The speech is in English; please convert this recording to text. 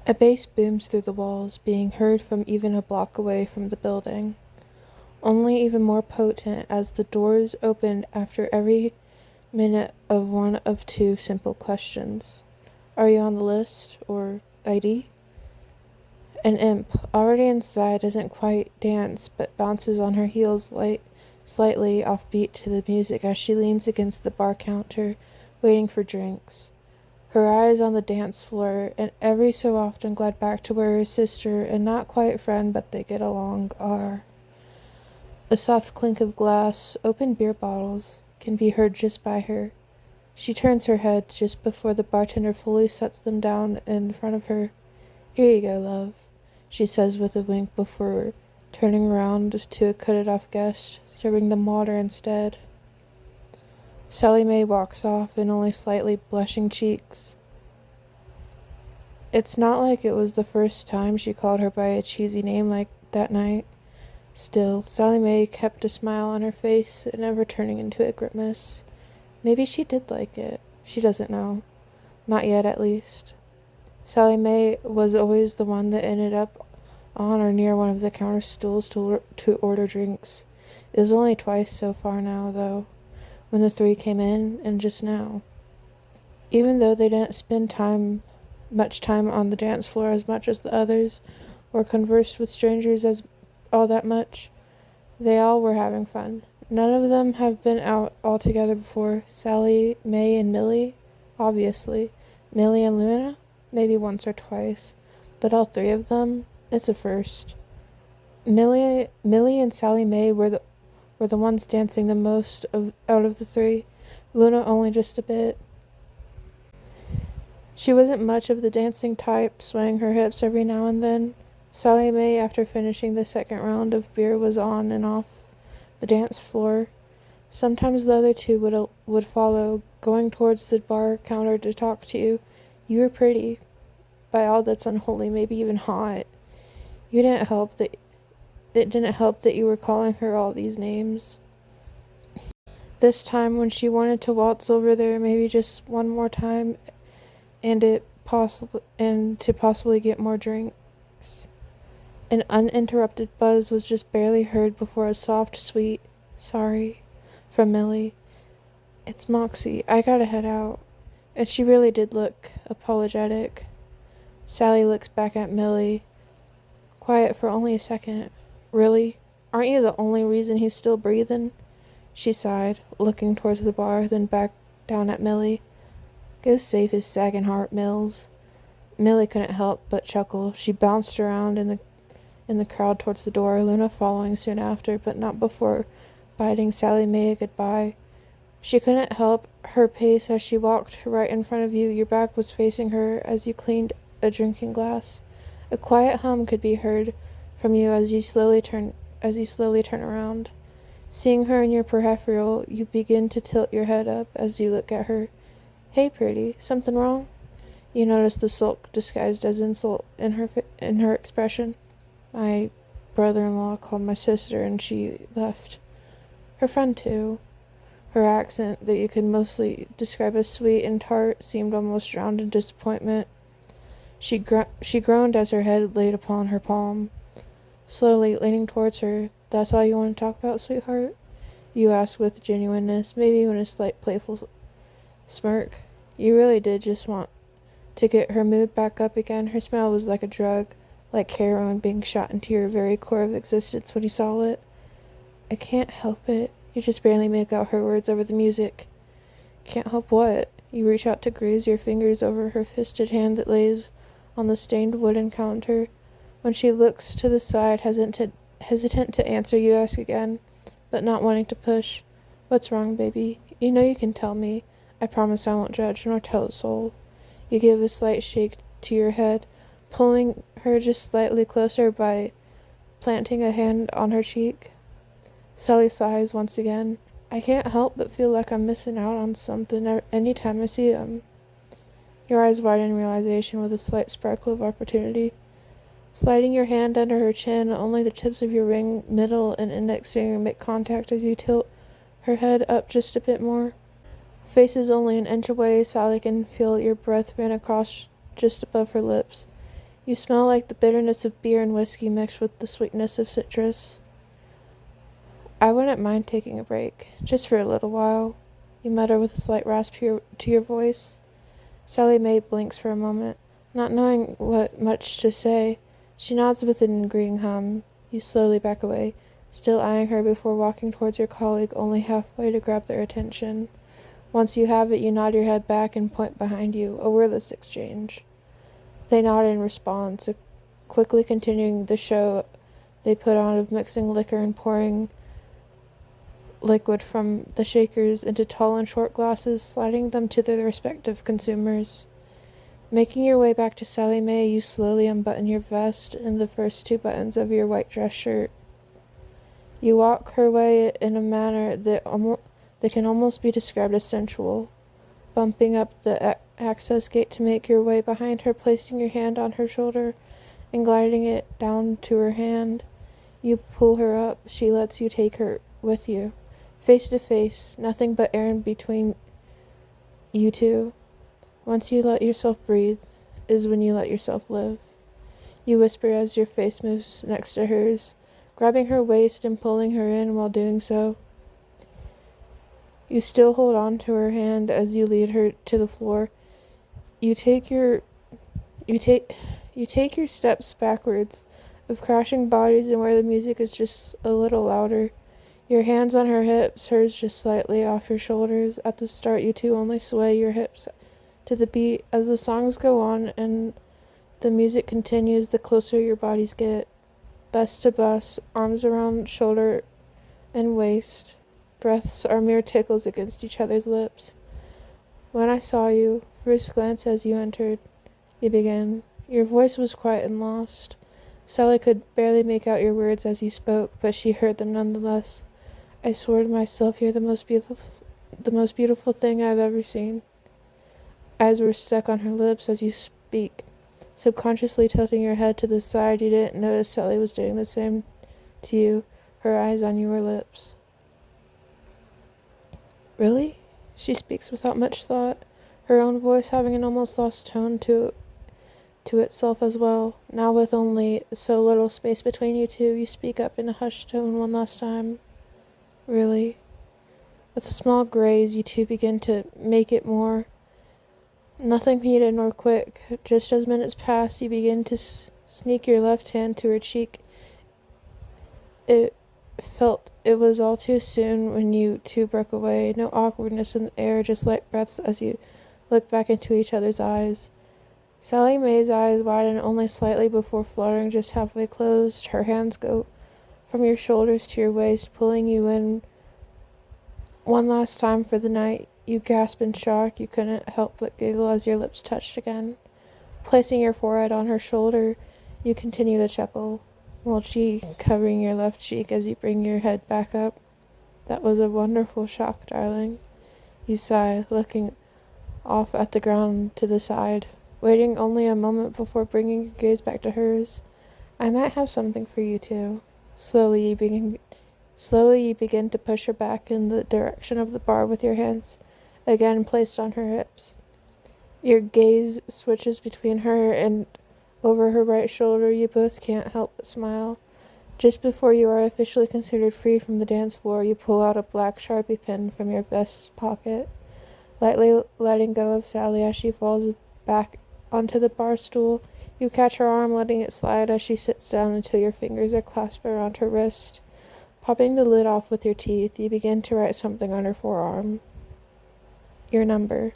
A bass booms through the walls, being heard from even a block away from the building, only even more potent as the doors opened after every minute of one of two simple questions. Are you on the list? Or ID? An imp, already inside, doesn't quite dance, but bounces on her heels slightly offbeat to the music as she leans against the bar counter, waiting for drinks. Her eyes on the dance floor, and every so often glide back to where her sister and not quite friend but they get along are. A soft clink of glass, open beer bottles, can be heard just by her. She turns her head just before the bartender fully sets them down in front of her. Here you go, love, she says with a wink before turning around to a cut-it-off guest, serving them water instead. Sallie May walks off in only slightly blushing cheeks. It's not like it was the first time she called her by a cheesy name like that night. Still, Sallie May kept a smile on her face, never turning into a grimace. Maybe she did like it. She doesn't know. Not yet, at least. Sallie May was always the one that ended up on or near one of the counter stools to order drinks. It was only twice so far now, though, when the three came in, and just now. Even though they didn't spend much time on the dance floor as much as the others, or conversed with strangers as all that much, they all were having fun. None of them have been out all together before. Sallie May and Millie, obviously. Millie and Loona, maybe once or twice. But all three of them, it's a first. Millie and Sallie May were the ones dancing the most out of the three. Loona only just a bit. She wasn't much of the dancing type, swaying her hips every now and then. Sallie May, after finishing the second round of beer, was on and off the dance floor. Sometimes the other two would follow, going towards the bar counter to talk to you. You were pretty, by all that's unholy, maybe even hot. It didn't help that you were calling her all these names. This time, when she wanted to waltz over there, maybe just one more time, and to possibly get more drinks. An uninterrupted buzz was just barely heard before a soft, sweet "sorry" from Millie. It's Moxie. I gotta head out. And she really did look apologetic. Sallie looks back at Millie, quiet for only a second. Really? Aren't you the only reason he's still breathing? She sighed, looking towards the bar, then back down at Millie. Go save his sagging heart, Mills. Millie couldn't help but chuckle. She bounced around in the crowd towards the door, Loona following soon after, but not before bidding Sallie May a goodbye. She couldn't help her pace as she walked right in front of you. Your back was facing her as you cleaned a drinking glass. A quiet hum could be heard from you as you slowly turn around. Seeing her in your peripheral, you begin to tilt your head up as you look at her. Hey, pretty, something wrong? You notice the sulk disguised as insult in her expression. My brother-in-law called my sister and she left. Her friend, too. Her accent, that you could mostly describe as sweet and tart, seemed almost drowned in disappointment. She groaned as her head laid upon her palm. Slowly, leaning towards her, "That's all you want to talk about, sweetheart?" You asked with genuineness, maybe even a slight playful smirk. You really did just want to get her mood back up again. Her smile was like a drug, like heroin being shot into your very core of existence when you saw it. I can't help it. You just barely make out her words over the music. Can't help what? You reach out to graze your fingers over her fisted hand that lays on the stained wooden counter. When she looks to the side, hesitant to answer, you ask again, but not wanting to push. What's wrong, baby? You know you can tell me. I promise I won't judge, nor tell a soul. You give a slight shake to your head, pulling her just slightly closer by planting a hand on her cheek. Sallie sighs once again. I can't help but feel like I'm missing out on something any time I see him. Your eyes widen in realization with a slight sparkle of opportunity. Sliding your hand under her chin, only the tips of your ring, middle, and index finger make contact as you tilt her head up just a bit more. Face is only an inch away. Sallie can feel your breath ran across just above her lips. You smell like the bitterness of beer and whiskey mixed with the sweetness of citrus. I wouldn't mind taking a break, just for a little while, you mutter with a slight rasp to your voice. Sallie May blinks for a moment, not knowing what much to say. She nods with an agreeing hum. You slowly back away, still eyeing her before walking towards your colleague, only halfway to grab their attention. Once you have it, you nod your head back and point behind you, a wordless exchange. They nod in response, quickly continuing the show they put on of mixing liquor and pouring liquid from the shakers into tall and short glasses, sliding them to their respective consumers. Making your way back to Sallie May, you slowly unbutton your vest and the first 2 buttons of your white dress shirt. You walk her way in a manner that can almost be described as sensual, bumping up the access gate to make your way behind her, placing your hand on her shoulder and gliding it down to her hand. You pull her up. She lets you take her with you. Face to face, nothing but air in between you two. Once you let yourself breathe is when you let yourself live. You whisper as your face moves next to hers, grabbing her waist and pulling her in while doing so. You still hold on to her hand as you lead her to the floor. You take your steps backwards, of crashing bodies and where the music is just a little louder. Your hands on her hips, hers just slightly off your shoulders. At the start, you two only sway your hips to the beat. As the songs go on and the music continues, the closer your bodies get. Bust to bust, arms around shoulder and waist. Breaths are mere tickles against each other's lips. When I saw you, first glance as you entered, you began. Your voice was quiet and lost. Sallie could barely make out your words as you spoke, but she heard them nonetheless. I swore to myself you're the most beautiful thing I've ever seen. Eyes were stuck on her lips as you speak, subconsciously tilting your head to the side. You didn't notice Sallie was doing the same to you, her eyes on your lips. Really? She speaks without much thought, her own voice having an almost lost tone to itself as well. Now with only so little space between you two, you speak up in a hushed tone one last time. Really? With a small graze, you two begin to make it more. Nothing heated nor quick. Just as minutes pass, you begin to sneak your left hand to her cheek. It was all too soon when you two broke away. No awkwardness in the air, just light breaths as you look back into each other's eyes. Sallie May's eyes widen only slightly before fluttering just halfway closed. Her hands go from your shoulders to your waist, pulling you in one last time for the night. You gasp in shock. You couldn't help but giggle as your lips touched again. Placing your forehead on her shoulder, you continue to chuckle, while she covering your left cheek as you bring your head back up. That was a wonderful shock, darling. You sigh, looking off at the ground to the side, waiting only a moment before bringing your gaze back to hers. I might have something for you too. Slowly you begin to push her back in the direction of the bar with your hands again placed on her hips. Your gaze switches between her and over her right shoulder. You both can't help but smile. Just before you are officially considered free from the dance floor, you pull out a black Sharpie pen from your vest pocket, lightly letting go of Sallie as she falls back onto the bar stool. You catch her arm, letting it slide as she sits down until your fingers are clasped around her wrist. Popping the lid off with your teeth, you begin to write something on her forearm. Your number.